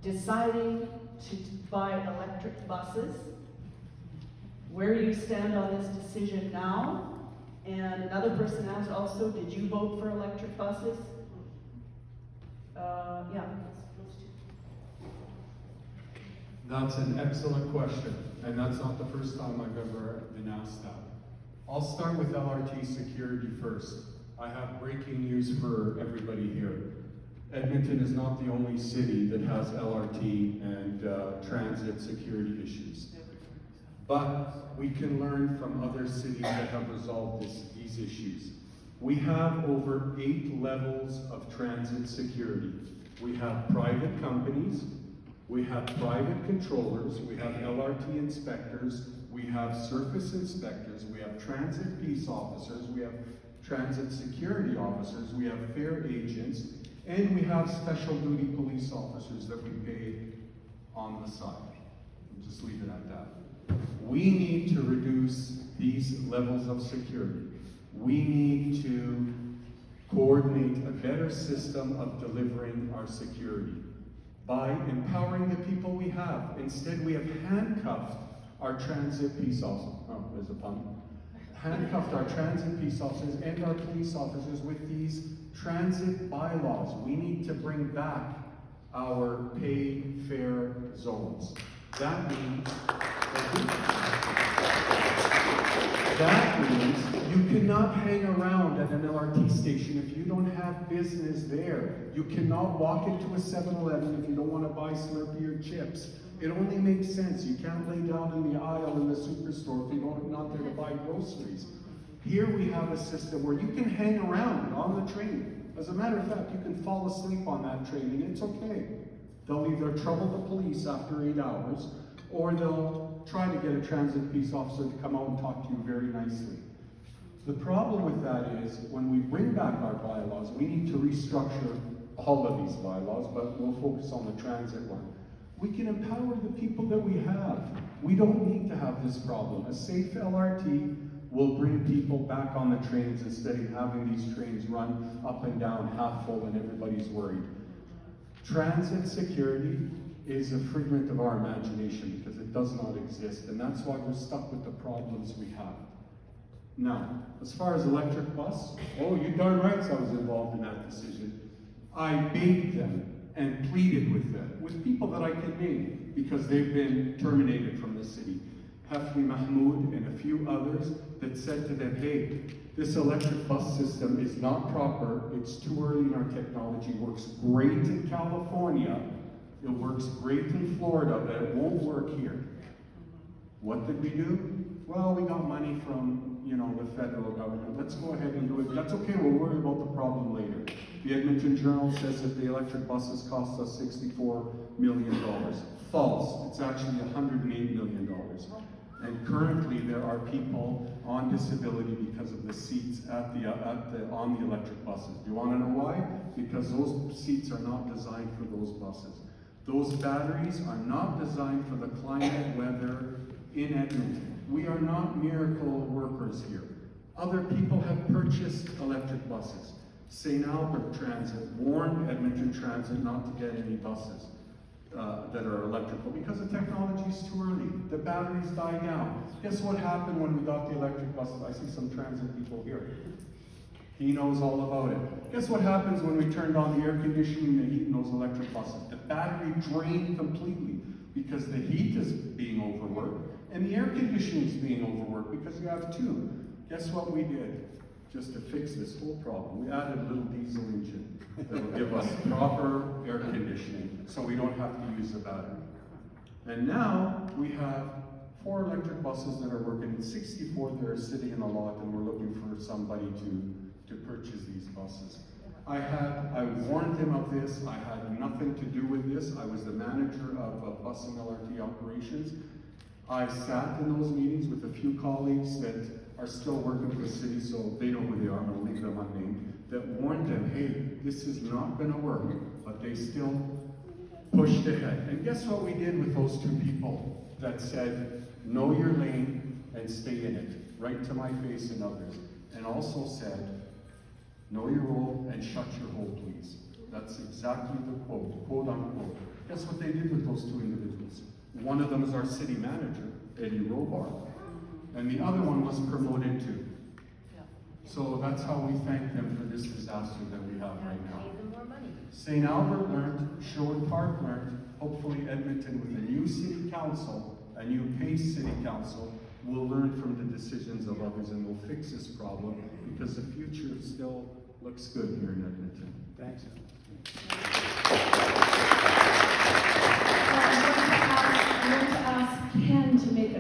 deciding to buy electric buses, where you stand on this decision now. And another person asked also, did you vote for electric buses? Yeah, those two. That's an excellent question, and that's not the first time I've ever been asked that. I'll start with LRT security first. I have breaking news for everybody here. Edmonton is not the only city that has LRT and transit security issues. But we can learn from other cities that have resolved these issues. We have over 8 levels of transit security. We have private companies, we have private controllers, we have LRT inspectors, we have surface inspectors, we have transit peace officers, we have transit security officers, we have fare agents, and we have special duty police officers that we pay on the side. We'll just leave it at that. We need to reduce these levels of security. We need to coordinate a better system of delivering our security by empowering the people we have. Instead, we have handcuffed our transit peace officers. Oh, there's a pun. Handcuffed our transit peace officers and our police officers with these transit bylaws. We need to bring back our pay fare zones. That means you cannot hang around at an LRT station if you don't have business there. You cannot walk into a 7-Eleven if you don't want to buy Slurpee or chips. It only makes sense. You can't lay down in the aisle in the superstore if you're not there to buy groceries. Here we have a system where you can hang around on the train. As a matter of fact, you can fall asleep on that train and it's okay. They'll either trouble the police after 8 hours, or they'll try to get a transit peace officer to come out and talk to you very nicely. The problem with that is, when we bring back our bylaws, we need to restructure all of these bylaws, but we'll focus on the transit one. We can empower the people that we have. We don't need to have this problem. A safe LRT will bring people back on the trains instead of having these trains run up and down half full and everybody's worried. Transit security is a figment of our imagination because it does not exist, and that's why we're stuck with the problems we have. Now, as far as electric bus, oh, you darn right I was involved in that decision. I begged them and pleaded with them, with people that I can name, because they've been terminated from the city. Hafni Mahmoud and a few others that said to them, hey, this electric bus system is not proper, it's too early in our technology, works great in California, it works great in Florida, but it won't work here. What did we do? Well, we got money from, the federal government. Let's go ahead and do it. That's okay, we'll worry about the problem later. The Edmonton Journal says that the electric buses cost us $64 million. False, it's actually $108 million. And currently there are people on disability because of the seats on the electric buses. Do you want to know why? Because those seats are not designed for those buses. Those batteries are not designed for the climate weather in Edmonton. We are not miracle workers here. Other people have purchased electric buses. St. Albert Transit warned Edmonton Transit not to get any buses that are electrical because the technology is too early. The batteries die down. Guess what happened when we got the electric buses? I see some transit people here. He knows all about it. Guess what happens when we turned on the air conditioning and the heat in those electric buses? The battery drained completely because the heat is being overworked and the air conditioning is being overworked because you have two. Guess what we did? Just to fix this whole problem, we added a little diesel engine that will give us proper air conditioning so we don't have to use the battery. And now we have 4 electric buses that are working, 64 that are sitting in a lot, and we're looking for somebody to purchase these buses. I warned him of this. I had nothing to do with this. I was the manager of bus and LRT operations. I sat in those meetings with a few colleagues that are still working for the city, so they know who they are, I'm going to leave them unnamed, that warned them, hey, this is not going to work, but they still pushed ahead. And guess what we did with those 2 people that said, know your lane and stay in it, right to my face and others, and also said, know your role and shut your hole, please. That's exactly the quote, quote unquote. Guess what they did with those two individuals? One of them is our city manager, Eddie Robar, and the other one was promoted too. So that's how we thank them for this disaster that we have right now. Pay them more money. St. Albert learned, Sherwood Park learned, hopefully Edmonton with a new city council, a new Pace city council, will learn from the decisions of others and will fix this problem because the future still looks good here in Edmonton. Thanks.